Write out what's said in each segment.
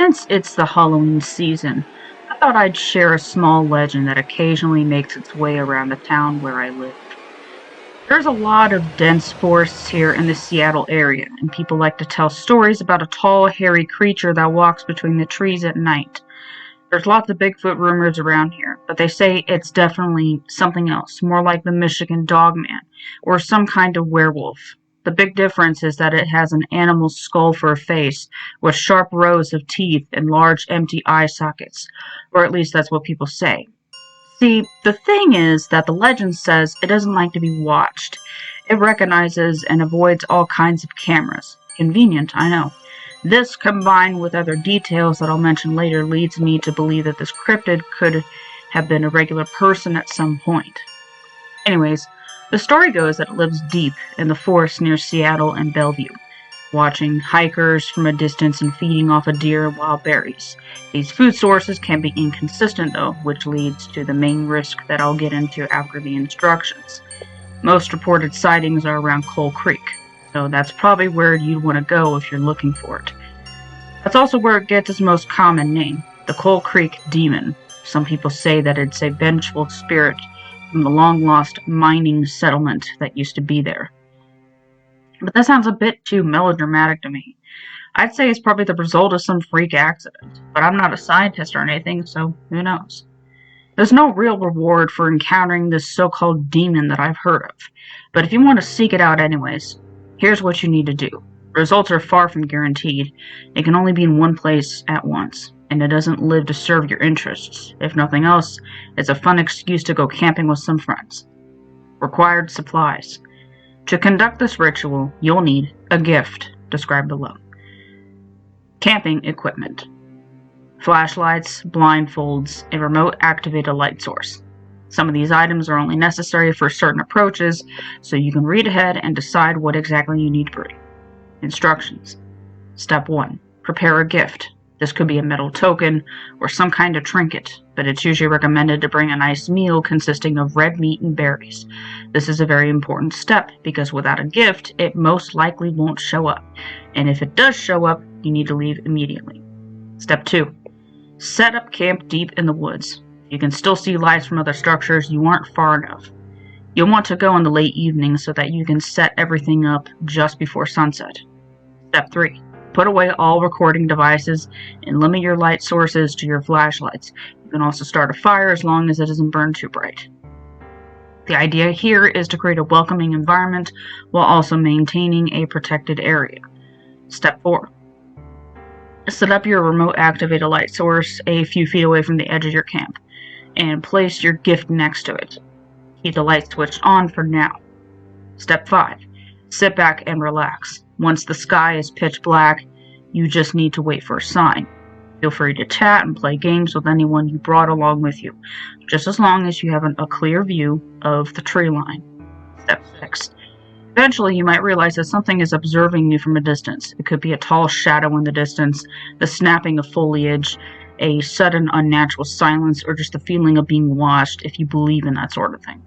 Since it's the Halloween season, I thought I'd share a small legend that occasionally makes its way around the town where I live. There's a lot of dense forests here in the Seattle area, and people like to tell stories about a tall, hairy creature that walks between the trees at night. There's lots of Bigfoot rumors around here, but they say it's definitely something else, more like the Michigan Dogman, or some kind of werewolf. The big difference is that it has an animal skull for a face, with sharp rows of teeth and large empty eye sockets, or at least that's what people say. See, the thing is that the legend says it doesn't like to be watched. It recognizes and avoids all kinds of cameras. Convenient, I know. This, combined with other details that I'll mention later, leads me to believe that this cryptid could have been a regular person at some point. Anyways, the story goes that it lives deep in the forest near Seattle and Bellevue, watching hikers from a distance and feeding off of deer and wild berries. These food sources can be inconsistent though, which leads to the main risk that I'll get into after the instructions. Most reported sightings are around Coal Creek, so that's probably where you'd want to go if you're looking for it. That's also where it gets its most common name, the Coal Creek Demon. Some people say that it's a vengeful spirit from the long-lost mining settlement that used to be there. But that sounds a bit too melodramatic to me. I'd say it's probably the result of some freak accident, but I'm not a scientist or anything, so who knows. There's no real reward for encountering this so-called demon that I've heard of, but if you want to seek it out anyways, here's what you need to do. Results are far from guaranteed. It can only be in one place at once, and it doesn't live to serve your interests. If nothing else, it's a fun excuse to go camping with some friends. Required supplies. To conduct this ritual, you'll need a gift, described below. Camping equipment. Flashlights, blindfolds, a remote-activated light source. Some of these items are only necessary for certain approaches, so you can read ahead and decide what exactly you need to bring. Instructions. Step 1. Prepare a gift. This could be a metal token or some kind of trinket, but it's usually recommended to bring a nice meal consisting of red meat and berries. This is a very important step because without a gift, it most likely won't show up, and if it does show up, you need to leave immediately. Step 2. Set up camp deep in the woods. You can still see lights from other structures, you aren't far enough. You'll want to go in the late evening so that you can set everything up just before sunset. Step 3. Put away all recording devices and limit your light sources to your flashlights. You can also start a fire as long as it doesn't burn too bright. The idea here is to create a welcoming environment while also maintaining a protected area. Step 4. Set up your remote activated light source a few feet away from the edge of your camp and place your gift next to it. Keep the light switched on for now. Step 5. Sit back and relax. Once the sky is pitch black, you just need to wait for a sign. Feel free to chat and play games with anyone you brought along with you, just as long as you have a clear view of the tree line. Step 6. Eventually, you might realize that something is observing you from a distance. It could be a tall shadow in the distance, the snapping of foliage, a sudden unnatural silence, or just the feeling of being watched if you believe in that sort of thing.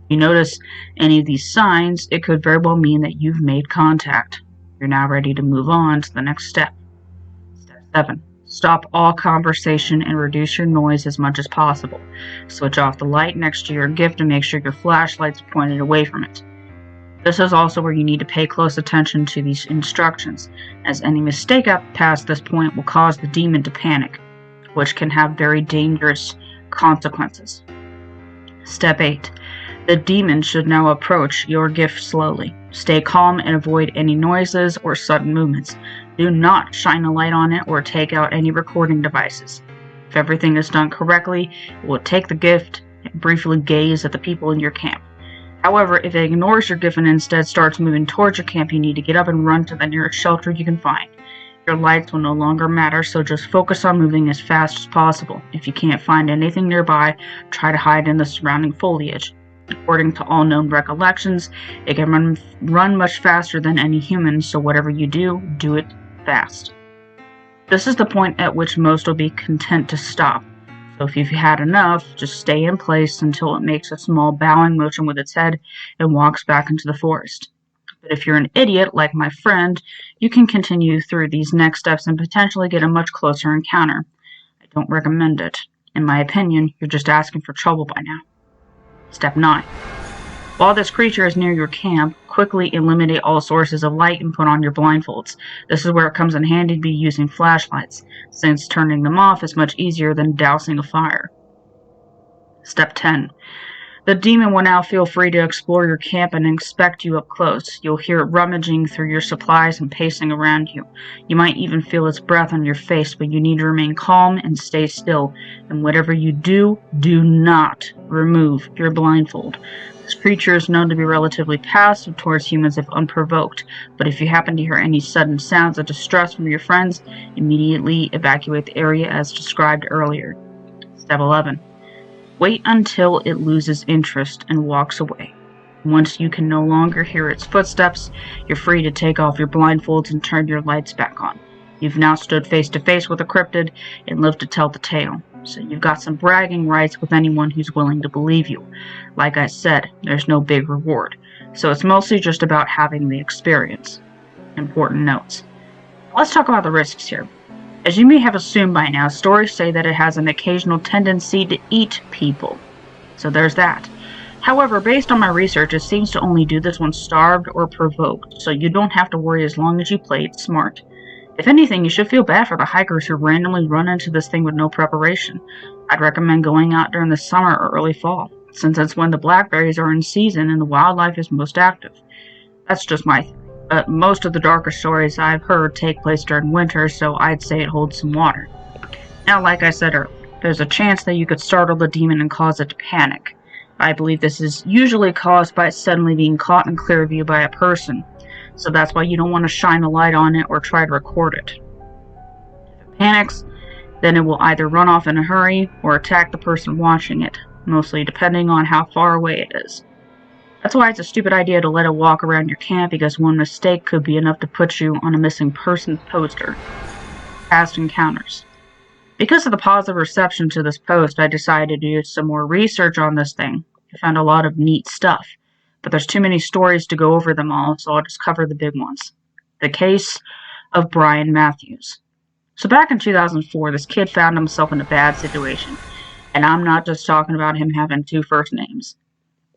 If you notice any of these signs, it could very well mean that you've made contact. You're now ready to move on to the next step. Step 7. Stop all conversation and reduce your noise as much as possible. Switch off the light next to your gift and make sure your flashlight's pointed away from it. This is also where you need to pay close attention to these instructions, as any mistake up past this point will cause the demon to panic, which can have very dangerous consequences. Step 8. The demon should now approach your gift slowly. Stay calm and avoid any noises or sudden movements. Do not shine a light on it or take out any recording devices. If everything is done correctly, it will take the gift and briefly gaze at the people in your camp. However, if it ignores your gift and instead starts moving towards your camp, you need to get up and run to the nearest shelter you can find. Your lights will no longer matter, so just focus on moving as fast as possible. If you can't find anything nearby, try to hide in the surrounding foliage. According to all known recollections, it can run much faster than any human, so whatever you do, do it fast. This is the point at which most will be content to stop. So if you've had enough, just stay in place until it makes a small bowing motion with its head and walks back into the forest. But if you're an idiot like my friend, you can continue through these next steps and potentially get a much closer encounter. I don't recommend it. In my opinion, you're just asking for trouble by now. Step 9. While this creature is near your camp, quickly eliminate all sources of light and put on your blindfolds. This is where it comes in handy to be using flashlights, since turning them off is much easier than dousing a fire. Step 10. The demon will now feel free to explore your camp and inspect you up close. You'll hear it rummaging through your supplies and pacing around you. You might even feel its breath on your face, but you need to remain calm and stay still. And whatever you do, do not remove your blindfold. This creature is known to be relatively passive towards humans if unprovoked, but if you happen to hear any sudden sounds of distress from your friends, immediately evacuate the area as described earlier. Step 11. Wait until it loses interest and walks away. Once you can no longer hear its footsteps, you're free to take off your blindfolds and turn your lights back on. You've now stood face to face with a cryptid and lived to tell the tale, so you've got some bragging rights with anyone who's willing to believe you. Like I said, there's no big reward, so it's mostly just about having the experience. Important notes. Let's talk about the risks here. As you may have assumed by now, stories say that it has an occasional tendency to eat people. So there's that. However, based on my research, it seems to only do this when starved or provoked, so you don't have to worry as long as you play it smart. If anything, you should feel bad for the hikers who randomly run into this thing with no preparation. I'd recommend going out during the summer or early fall, since that's when the blackberries are in season and the wildlife is most active. That's just my theory. But most of the darker stories I've heard take place during winter, so I'd say it holds some water. Now, like I said earlier, there's a chance that you could startle the demon and cause it to panic. I believe this is usually caused by it suddenly being caught in clear view by a person, so that's why you don't want to shine a light on it or try to record it. If it panics, then it will either run off in a hurry or attack the person watching it, mostly depending on how far away it is. That's why it's a stupid idea to let it walk around your camp, because one mistake could be enough to put you on a missing persons poster. Past encounters. Because of the positive reception to this post, I decided to do some more research on this thing. I found a lot of neat stuff, but there's too many stories to go over them all, so I'll just cover the big ones. The case of Brian Matthews. So back in 2004, this kid found himself in a bad situation, and I'm not just talking about him having 2 first names.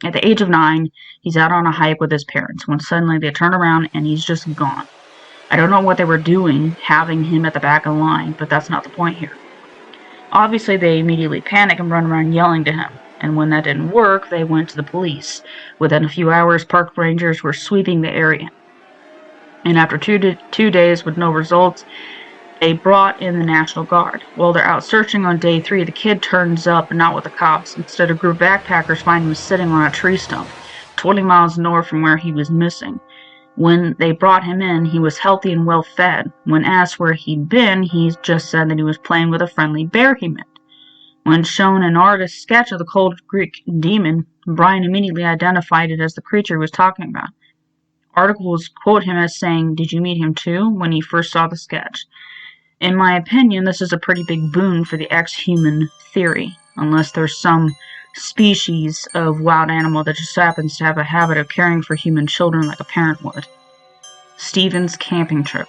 At the age of 9, he's out on a hike with his parents when suddenly they turn around and he's just gone. I don't know what they were doing having him at the back of the line, but that's not the point here. Obviously, they immediately panic and run around yelling to him, and when that didn't work, they went to the police. Within a few hours, park rangers were sweeping the area. And after 2 days with no results, they brought in the National Guard. While they're out searching on day 3, the kid turns up, not with the cops. Instead, a group of backpackers find him sitting on a tree stump, 20 miles north from where he was missing. When they brought him in, he was healthy and well fed. When asked where he'd been, he just said that he was playing with a friendly bear he met. When shown an artist's sketch of the cold Greek demon, Brian immediately identified it as the creature he was talking about. Articles quote him as saying, "Did you meet him too?" when he first saw the sketch. In my opinion, this is a pretty big boon for the ex-human theory, unless there's some species of wild animal that just happens to have a habit of caring for human children like a parent would. Steven's camping trip.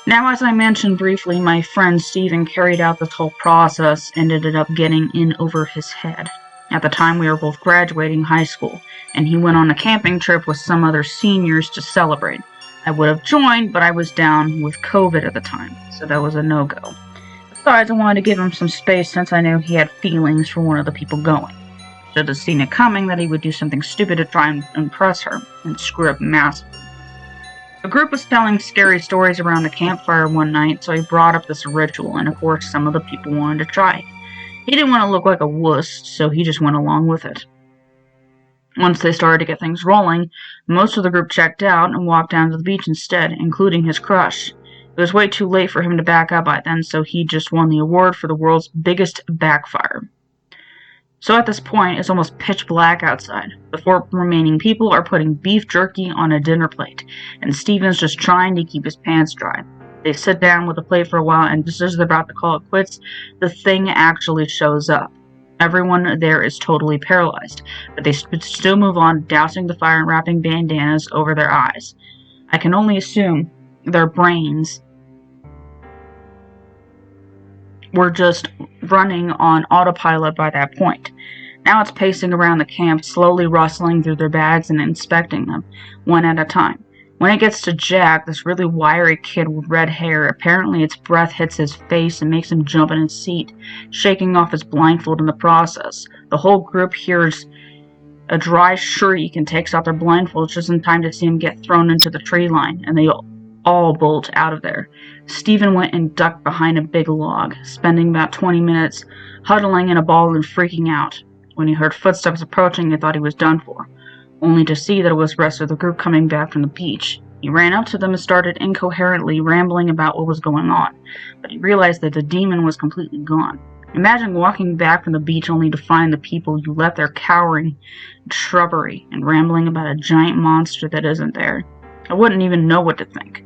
Now, as I mentioned briefly, my friend Steven carried out this whole process and ended up getting in over his head. At the time, we were both graduating high school, and he went on a camping trip with some other seniors to celebrate. I would have joined, but I was down with COVID at the time, so that was a no-go. Besides, I wanted to give him some space since I knew he had feelings for one of the people going. Should have seen it coming that he would do something stupid to try and impress her, and screw up massively. The group was telling scary stories around the campfire one night, so he brought up this ritual, and of course some of the people wanted to try it. He didn't want to look like a wuss, so he just went along with it. Once they started to get things rolling, most of the group checked out and walked down to the beach instead, including his crush. It was way too late for him to back up by then, so he just won the award for the world's biggest backfire. So at this point, it's almost pitch black outside. The 4 remaining people are putting beef jerky on a dinner plate, and Steven's just trying to keep his pants dry. They sit down with the plate for a while, and just as they're about to call it quits, the thing actually shows up. Everyone there is totally paralyzed, but they still move on, dousing the fire and wrapping bandanas over their eyes. I can only assume their brains were just running on autopilot by that point. Now it's pacing around the camp, slowly rustling through their bags and inspecting them, one at a time. When it gets to Jack, this really wiry kid with red hair, apparently its breath hits his face and makes him jump in his seat, shaking off his blindfold in the process. The whole group hears a dry shriek and takes off their blindfolds just in time to see him get thrown into the tree line, and they all bolt out of there. Stephen went and ducked behind a big log, spending about 20 minutes huddling in a ball and freaking out. When he heard footsteps approaching, he thought he was done for, only to see that it was the rest of the group coming back from the beach. He ran up to them and started incoherently rambling about what was going on, but he realized that the demon was completely gone. Imagine walking back from the beach only to find the people you left there cowering in shrubbery and rambling about a giant monster that isn't there. I wouldn't even know what to think.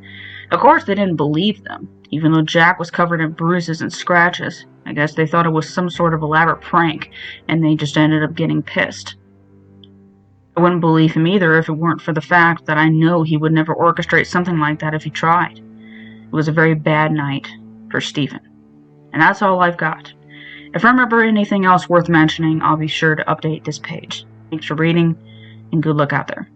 Of course, they didn't believe them, even though Jack was covered in bruises and scratches. I guess they thought it was some sort of elaborate prank, and they just ended up getting pissed. I wouldn't believe him either if it weren't for the fact that I know he would never orchestrate something like that if he tried. It was a very bad night for Stephen. And that's all I've got. If I remember anything else worth mentioning, I'll be sure to update this page. Thanks for reading, and good luck out there.